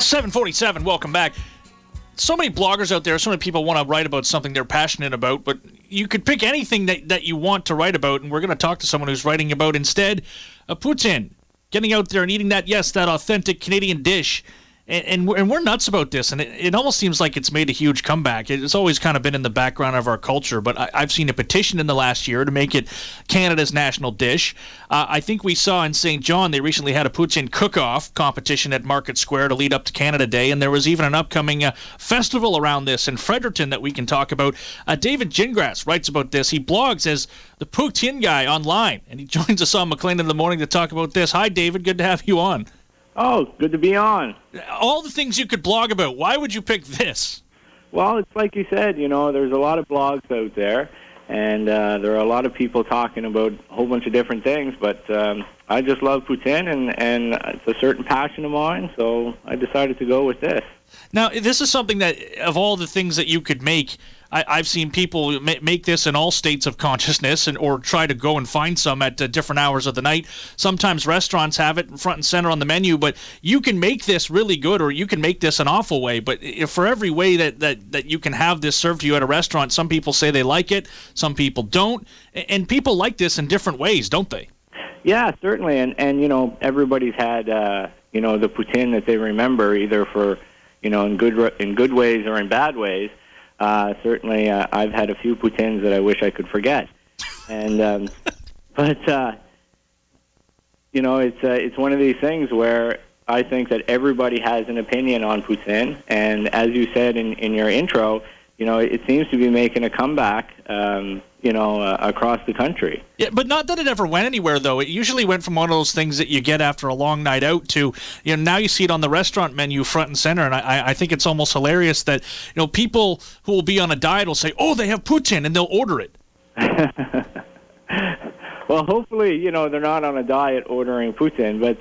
747, welcome back. So many bloggers out there, so many people want to write about something they're passionate about, but you could pick anything that you want to write about, and we're going to talk to someone who's writing about instead Poutine, getting out there and eating that authentic Canadian dish. And we're nuts about this, and it almost seems like it's made a huge comeback. It's always kind of been in the background of our culture, but I've seen a petition in the last year to make it Canada's national dish. I think we saw in St. John they recently had a Poutine cook-off competition at Market Square to lead up to Canada Day, and there was even an upcoming festival around this in Fredericton that we can talk about. David Gingras writes about this. He blogs as the Poutine guy online, and he joins us on McLean in the Morning to talk about this. Hi, David. Good to have you on. Oh, good to be on. All the things you could blog about, why would you pick this? Well, it's like you said, there's a lot of blogs out there, and there are a lot of people talking about a whole bunch of different things, but I just love poutine, and it's a certain passion of mine, so I decided to go with this. Now, this is something that, of all the things that you could make, I've seen people make this in all states of consciousness or try to go and find some at different hours of the night. Sometimes restaurants have it front and center on the menu, but you can make this really good or you can make this an awful way. But for every way that you can have this served to you at a restaurant, some people say they like it, some people don't. And people like this in different ways, don't they? Yeah, certainly. And everybody's had, the poutine that they remember, either for, in good ways or in bad ways. Certainly, I've had a few poutines that I wish I could forget, and it's one of these things where I think that everybody has an opinion on poutine, and as you said in your intro, it seems to be making a comeback, across the country. Yeah, but not that it ever went anywhere, though. It usually went from one of those things that you get after a long night out to, now you see it on the restaurant menu front and center, and I think it's almost hilarious that, people who will be on a diet will say, oh, they have poutine, and they'll order it. Well, hopefully, they're not on a diet ordering poutine, but,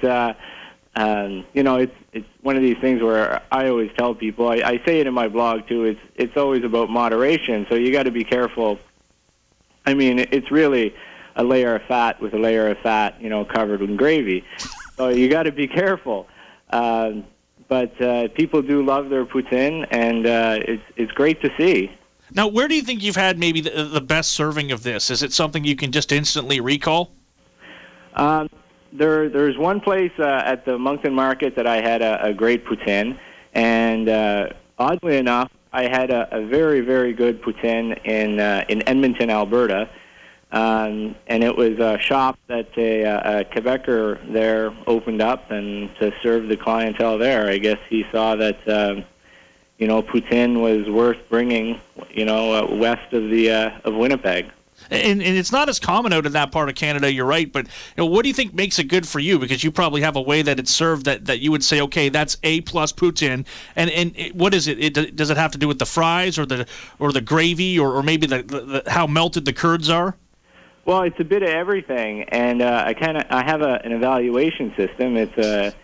it's one of these things where I always tell people, I say it in my blog, too, it's always about moderation, so you got to be careful. I mean, it's really a layer of fat with a layer of fat, covered in gravy. So you got to be careful. But people do love their poutine, and it's great to see. Now, where do you think you've had maybe the best serving of this? Is it something you can just instantly recall? There's one place at the Moncton Market that I had a great poutine, and oddly enough, I had a very, very good poutine in Edmonton, Alberta, and it was a shop that a Quebecer there opened up and to serve the clientele there. I guess he saw that, poutine was worth bringing, west of Winnipeg. And it's not as common out in that part of Canada, you're right, but what do you think makes it good for you? Because you probably have a way that it's served that you would say, okay, that's A+ poutine. And what is it? Does it have to do with the fries or the gravy or maybe the how melted the curds are? Well, it's a bit of everything, and I have an evaluation system. It's a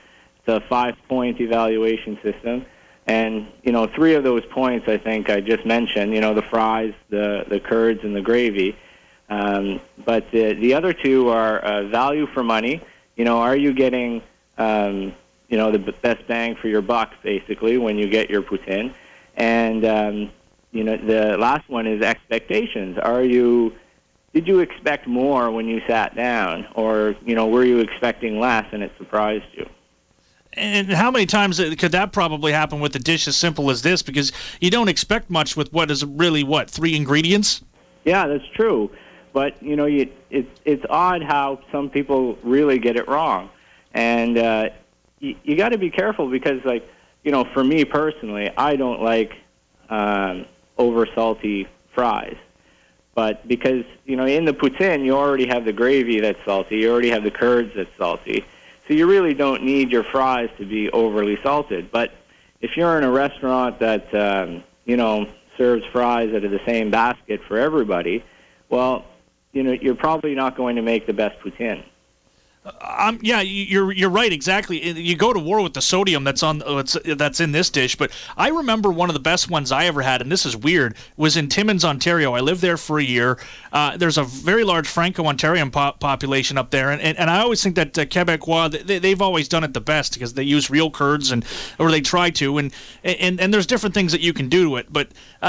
5-point evaluation system. And, 3 of those points, I think I just mentioned, the fries, the curds, and the gravy. But the other 2 are value for money. Are you getting, the best bang for your buck, basically, when you get your poutine? And, the last one is expectations. Did you expect more when you sat down? Or, were you expecting less and it surprised you? And how many times could that probably happen with a dish as simple as this? Because you don't expect much with what is really, 3 ingredients? Yeah, that's true. But, it's odd how some people really get it wrong. And you got to be careful because, for me personally, I don't like over salty fries. But because, in the poutine, you already have the gravy that's salty. You already have the curds that's salty. So you really don't need your fries to be overly salted. But if you're in a restaurant that, serves fries out of the same basket for everybody, well, you're probably not going to make the best poutine. Yeah, you're right, exactly. You go to war with the sodium that's in this dish. But I remember one of the best ones I ever had, and this is weird, was in Timmins, Ontario. I lived there for a year. There's a very large Franco-Ontarian population up there, and I always think that Quebecois, they've always done it the best because they use real curds, or they try to, and there's different things that you can do to it. But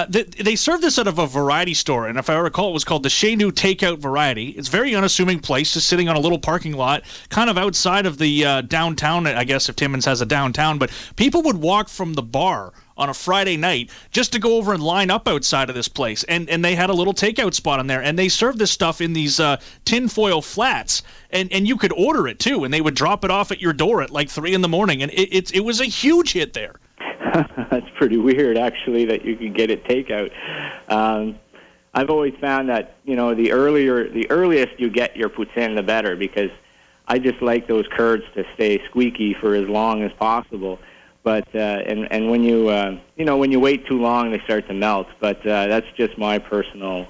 they serve this out of a variety store, and if I recall, it was called the Chez Nous Takeout Variety. It's a very unassuming place, just sitting on a little parking lot, kind of outside of the downtown, I guess, if Timmins has a downtown. But people would walk from the bar on a Friday night just to go over and line up outside of this place. And they had a little takeout spot in there. And they served this stuff in these tinfoil flats. And you could order it, too. And they would drop it off at your door at like 3 in the morning. And it was a huge hit there. That's pretty weird, actually, that you could get it takeout. I've always found that, the earliest you get your poutine, the better, because I just like those curds to stay squeaky for as long as possible. But and when you when you wait too long, they start to melt. But that's just my personal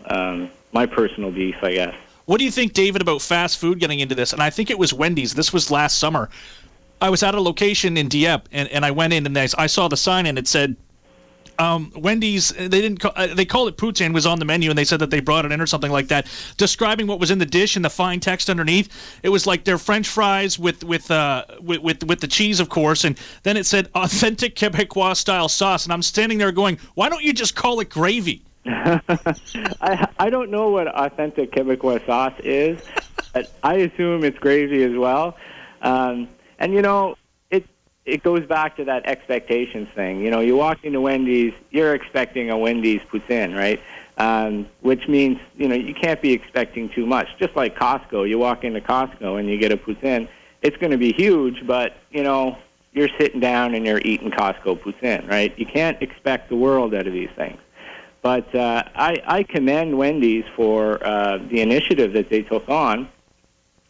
beef, I guess. What do you think, David, about fast food getting into this? And I think it was Wendy's. This was last summer. I was at a location in Dieppe, and I went in and I saw the sign, and it said, Wendy's, they called it poutine, was on the menu, and they said that they brought it in or something like that, describing what was in the dish and the fine text underneath. It was like their French fries with the cheese, of course, and then it said authentic Quebecois style sauce, and I'm standing there going, why don't you just call it gravy? I don't know what authentic Quebecois sauce is, but I assume it's gravy as well. And it goes back to that expectations thing. You walk into Wendy's, you're expecting a Wendy's poutine, right? Which means, you can't be expecting too much. Just like Costco, you walk into Costco and you get a poutine, it's going to be huge, but, you're sitting down and you're eating Costco poutine, right? You can't expect the world out of these things. But I commend Wendy's for the initiative that they took on.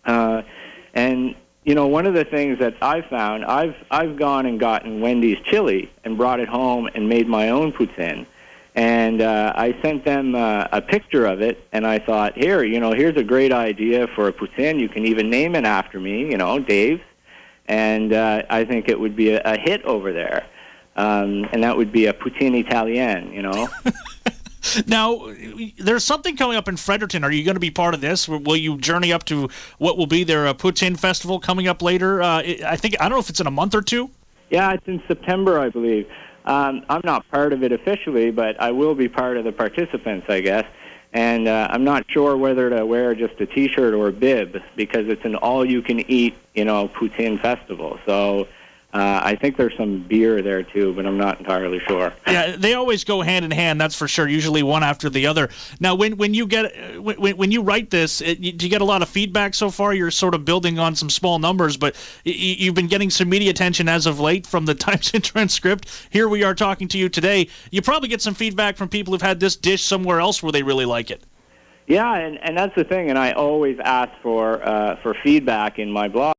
And one of the things that I've found, I've gone and gotten Wendy's chili and brought it home and made my own poutine. And I sent them a picture of it, and I thought, here's a great idea for a poutine. You can even name it after me, Dave. And I think it would be a hit over there. And that would be a poutine Italien, Now, there's something coming up in Fredericton. Are you going to be part of this? Will you journey up to what will be their Poutine Festival coming up later? I don't know if it's in a month or two. Yeah, it's in September, I believe. I'm not part of it officially, but I will be part of the participants, I guess. And I'm not sure whether to wear just a T-shirt or a bib, because it's an all-you-can-eat, poutine festival. So I think there's some beer there too, but I'm not entirely sure. Yeah, they always go hand in hand, that's for sure. Usually one after the other. Now, when you write this, do you get a lot of feedback so far? You're sort of building on some small numbers, but you've been getting some media attention as of late from the Times and Transcript. Here we are talking to you today. You probably get some feedback from people who've had this dish somewhere else where they really like it. Yeah, and that's the thing. And I always ask for feedback in my blog.